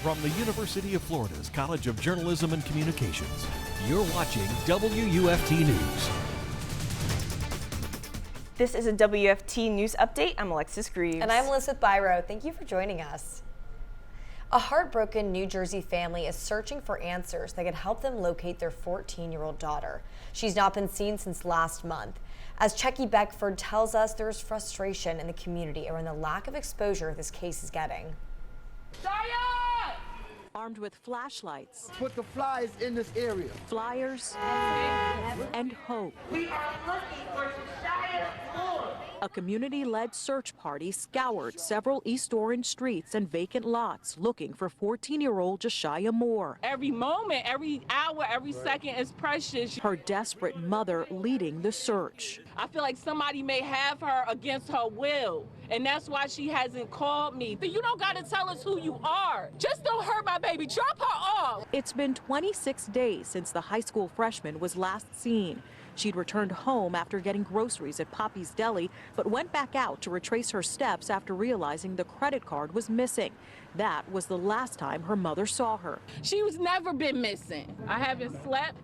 From the University of Florida's College of Journalism and Communications, you're watching WUFT News. This is a WFT News Update. I'm Alexis Greaves. And I'm Elizabeth Biro. Thank you for joining us. A heartbroken New Jersey family is searching for answers that could help them locate their 14-year-old daughter. She's not been seen since last month. As Checky Beckford tells us, there's frustration in the community around the lack of exposure this case is getting. Armed with flashlights, put the flyers in this area, flyers, and hope. We are looking for Josiah Moore. A community-led search party scoured several East Orange streets and vacant lots looking for 14-year-old Josiah Moore. Every moment, every hour, every second is precious. Her desperate mother leading the search. I feel like somebody may have her against her will, and that's why she hasn't called me. You don't got to tell us who you are. Just don't hurt my baby. Drop her off. It's been 26 days since the high school freshman was last seen. She'd returned home after getting groceries at Poppy's Deli, but went back out to retrace her steps after realizing the credit card was missing. That was the last time her mother saw her. She was never been missing. I haven't slept.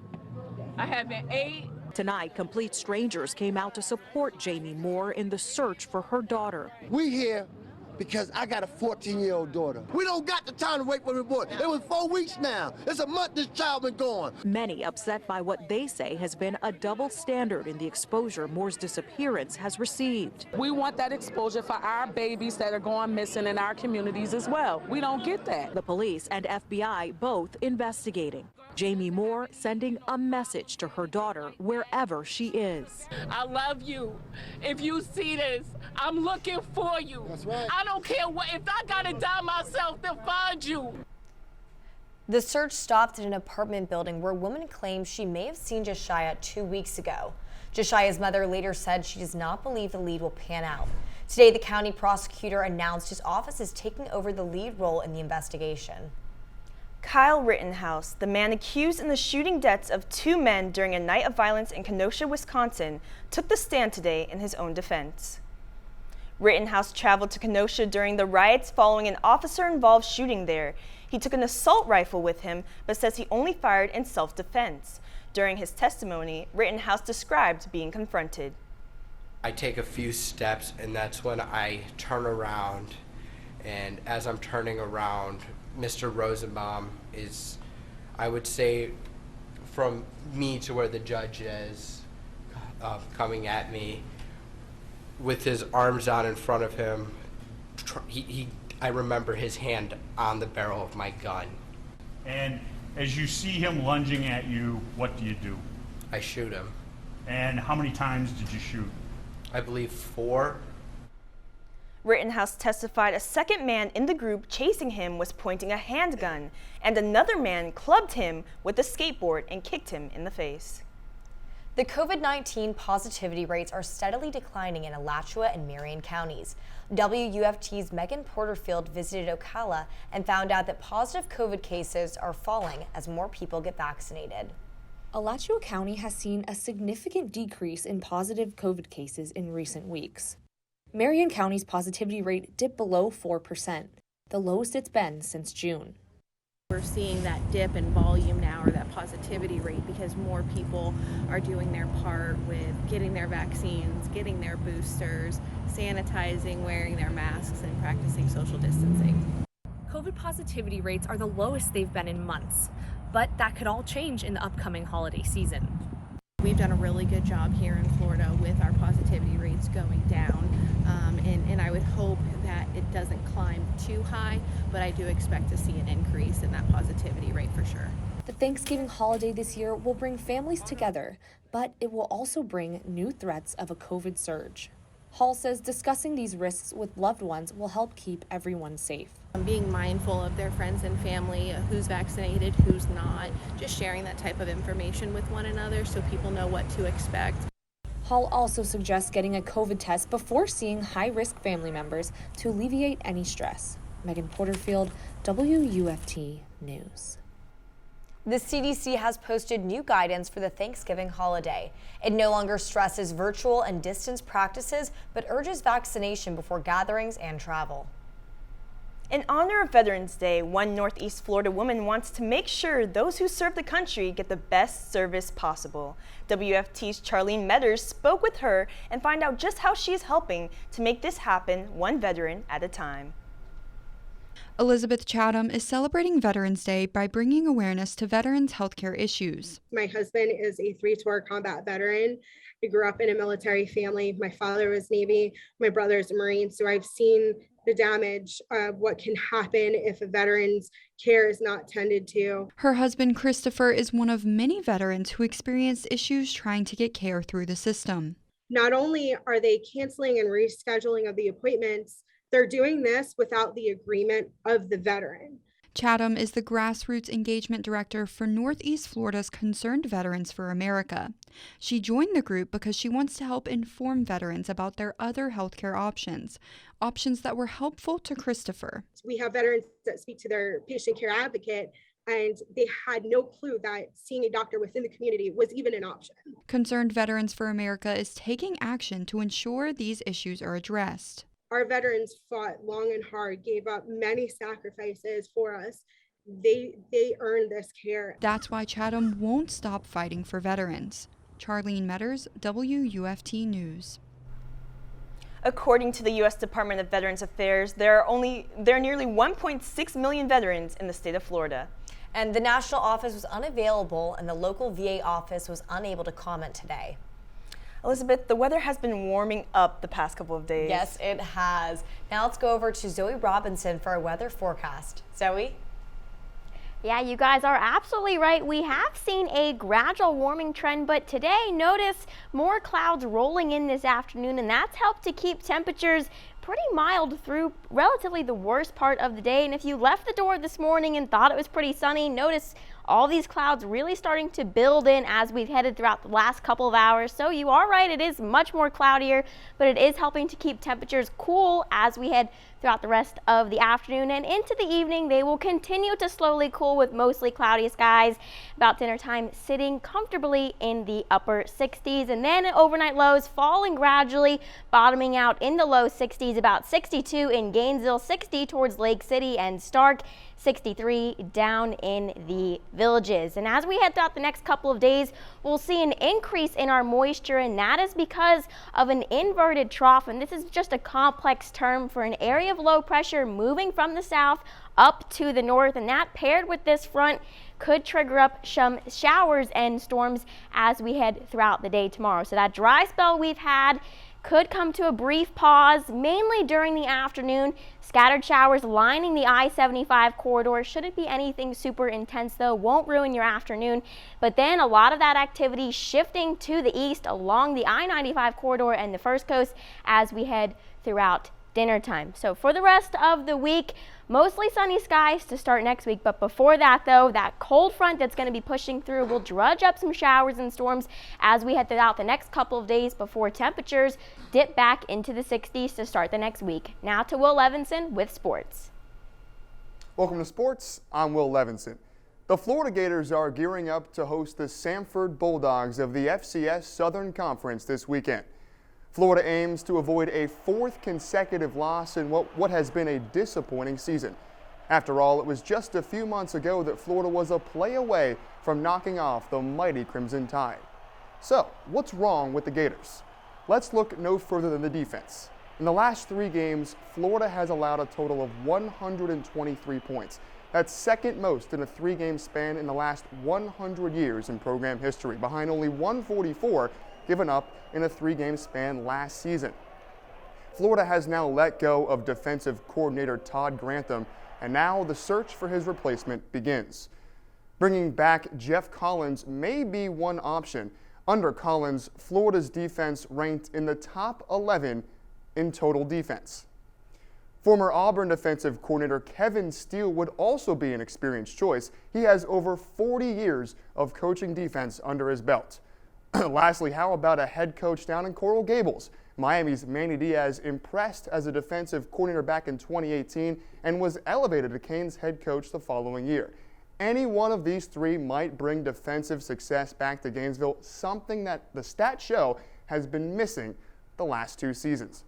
I haven't ate. Tonight, complete strangers came out to support Jamie Moore in the search for her daughter. We here because I got a 14-year-old daughter. We don't got the time to wait for the report. It was 4 weeks now. It's a month this child been gone. Many upset by what they say has been a double standard in the exposure Moore's disappearance has received. We want that exposure for our babies that are going missing in our communities as well. We don't get that. The police and FBI both investigating. Jamie Moore sending a message to her daughter wherever she is. I love you. If you see this, I'm looking for you. That's right. I don't care what, if I gotta die myself to find you. The search stopped at an apartment building where a woman claims she may have seen Josiah 2 weeks ago. Josiah's mother later said she does not believe the lead will pan out. Today, the county prosecutor announced his office is taking over the lead role in the investigation. Kyle Rittenhouse, the man accused in the shooting deaths of 2 men during a night of violence in Kenosha, Wisconsin, took the stand today in his own defense. Rittenhouse traveled to Kenosha during the riots following an officer-involved shooting there. He took an assault rifle with him, but says he only fired in self-defense. During his testimony, Rittenhouse described being confronted. I take a few steps, and that's when I turn around, and as I'm turning around, Mr. Rosenbaum is, I would say, from me to where the judge is, coming at me with his arms out in front of him. I remember his hand on the barrel of my gun. And as you see him lunging at you, what do you do? I shoot him. And how many times did you shoot? I believe 4. Rittenhouse testified a second man in the group chasing him was pointing a handgun, and another man clubbed him with a skateboard and kicked him in the face. The COVID-19 positivity rates are steadily declining in Alachua and Marion counties. WUFT's Meghan Porterfield visited Ocala and found out that positive COVID cases are falling as more people get vaccinated. Alachua County has seen a significant decrease in positive COVID cases in recent weeks. Marion County's positivity rate dipped below 4%, the lowest it's been since June. We're seeing that dip in volume now, or that positivity rate, because more people are doing their part with getting their vaccines, getting their boosters, sanitizing, wearing their masks, and practicing social distancing. COVID positivity rates are the lowest they've been in months, but that could all change in the upcoming holiday season. We've done a really good job here in Florida with our positivity rates going down, and I would hope that it doesn't climb too high, but I do expect to see an increase in that positivity rate for sure. The Thanksgiving holiday this year will bring families together, but it will also bring new threats of a COVID surge. Hall says discussing these risks with loved ones will help keep everyone safe. Being mindful of their friends and family, who's vaccinated, who's not, just sharing that type of information with one another so people know what to expect. Hall also suggests getting a COVID test before seeing high-risk family members to alleviate any stress. Meghan Porterfield, WUFT News. The CDC has posted new guidance for the Thanksgiving holiday. It no longer stresses virtual and distance practices, but urges vaccination before gatherings and travel. In honor of Veterans Day, one Northeast Florida woman wants to make sure those who serve the country get the best service possible. WFT's Charlene Medders spoke with her and find out just how she is helping to make this happen one veteran at a time. Elizabeth Chatham is celebrating Veterans Day by bringing awareness to veterans' healthcare issues. My husband is a 3-tour combat veteran. I grew up in a military family. My father was Navy, my brother is a Marine, so I've seen the damage of what can happen if a veteran's care is not tended to. Her husband, Christopher, is one of many veterans who experienced issues trying to get care through the system. Not only are they canceling and rescheduling of the appointments, they're doing this without the agreement of the veteran. Chatham is the Grassroots Engagement Director for Northeast Florida's Concerned Veterans for America. She joined the group because she wants to help inform veterans about their other healthcare options that were helpful to Christopher. We have veterans that speak to their patient care advocate, and they had no clue that seeing a doctor within the community was even an option. Concerned Veterans for America is taking action to ensure these issues are addressed. Our veterans fought long and hard, gave up many sacrifices for us. They earned this care. That's why Chatham won't stop fighting for veterans. Charlene Medders, WUFT News. According to the U.S. Department of Veterans Affairs, there are nearly 1.6 million veterans in the state of Florida. And the national office was unavailable, and the local VA office was unable to comment today. Elizabeth, the weather has been warming up the past couple of days. Yes, it has. Now let's go over to Zoey Robinson for our weather forecast. Zoey? Yeah, you guys are absolutely right. We have seen a gradual warming trend, but today, notice more clouds rolling in this afternoon, and that's helped to keep temperatures pretty mild through relatively the worst part of the day. And if you left the door this morning and thought it was pretty sunny, notice all these clouds really starting to build in as we've headed throughout the last couple of hours. So you are right, it is much more cloudier, but it is helping to keep temperatures cool as we head throughout the rest of the afternoon and into the evening. They will continue to slowly cool with mostly cloudy skies. About dinner time, sitting comfortably in the upper 60s, and then overnight lows falling gradually, bottoming out in the low 60s, about 62 in Gainesville, 60 towards Lake City and Stark, 63 down in the Villages. And as we head throughout the next couple of days, we'll see an increase in our moisture, and that is because of an inverted trough. And this is just a complex term for an area of low pressure moving from the south up to the north, and that paired with this front could trigger up some showers and storms as we head throughout the day tomorrow. So that dry spell we've had could come to a brief pause, mainly during the afternoon. Scattered showers lining the I-75 corridor. Shouldn't be anything super intense though, won't ruin your afternoon. But then a lot of that activity shifting to the east along the I-95 corridor and the First Coast as we head throughout dinner time. So for the rest of the week, mostly sunny skies to start next week, but before that though, that cold front that's going to be pushing through will drudge up some showers and storms as we head throughout the next couple of days before temperatures dip back into the 60s to start the next week. Now to Will Levenson with sports. Welcome to sports. I'm Will Levenson. The Florida Gators are gearing up to host the Samford Bulldogs of the FCS Southern Conference this weekend. Florida aims to avoid a fourth consecutive loss in what has been a disappointing season. After all, it was just a few months ago that Florida was a play away from knocking off the mighty Crimson Tide. So, what's wrong with the Gators? Let's look no further than the defense. In the last 3 games, Florida has allowed a total of 123 points. That's second most in a 3-game span in the last 100 years in program history, behind only 144 given up in a 3-game span last season. Florida has now let go of defensive coordinator Todd Grantham, and now the search for his replacement begins. Bringing back Jeff Collins may be one option. Under Collins, Florida's defense ranked in the top 11 in total defense. Former Auburn defensive coordinator Kevin Steele would also be an experienced choice. He has over 40 years of coaching defense under his belt. Lastly, how about a head coach down in Coral Gables? Miami's Manny Diaz impressed as a defensive coordinator back in 2018 and was elevated to Canes head coach the following year. Any one of these 3 might bring defensive success back to Gainesville, something that the stats show has been missing the last 2 seasons.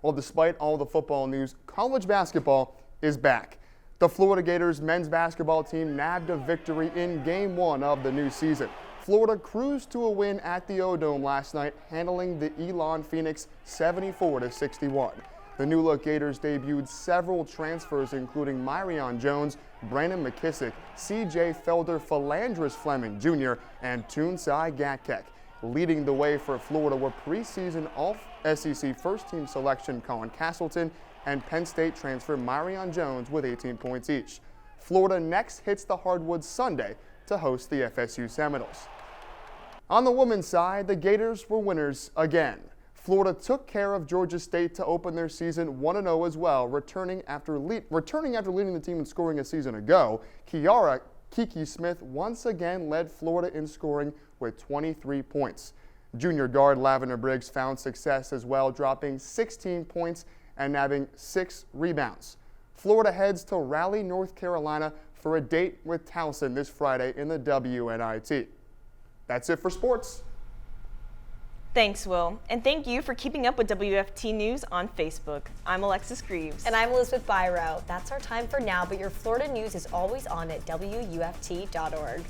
Well, despite all the football news, college basketball is back. The Florida Gators men's basketball team nabbed a victory in Game 1 of the new season. Florida cruised to a win at the O-Dome last night, handling the Elon Phoenix 74-61. The new-look Gators debuted several transfers, including Myrion Jones, Brandon McKissick, C.J. Felder, Philandris Fleming Jr., and Toonsai Gatkek. Leading the way for Florida were preseason All-SEC first-team selection Colin Castleton and Penn State transfer Myrion Jones with 18 points each. Florida next hits the hardwood Sunday to host the FSU Seminoles. On the women's side, the Gators were winners again. Florida took care of Georgia State to open their season 1-0 as well, returning after leading the team in scoring a season ago. Kiki Smith once again led Florida in scoring with 23 points. Junior guard Lavender Briggs found success as well, dropping 16 points and nabbing 6 rebounds. Florida heads to Raleigh, North Carolina for a date with Towson this Friday in the WNIT. That's it for sports. Thanks, Will. And thank you for keeping up with WFT News on Facebook. I'm Alexis Greaves. And I'm Elizabeth Biro. That's our time for now, but your Florida news is always on at WUFT.org.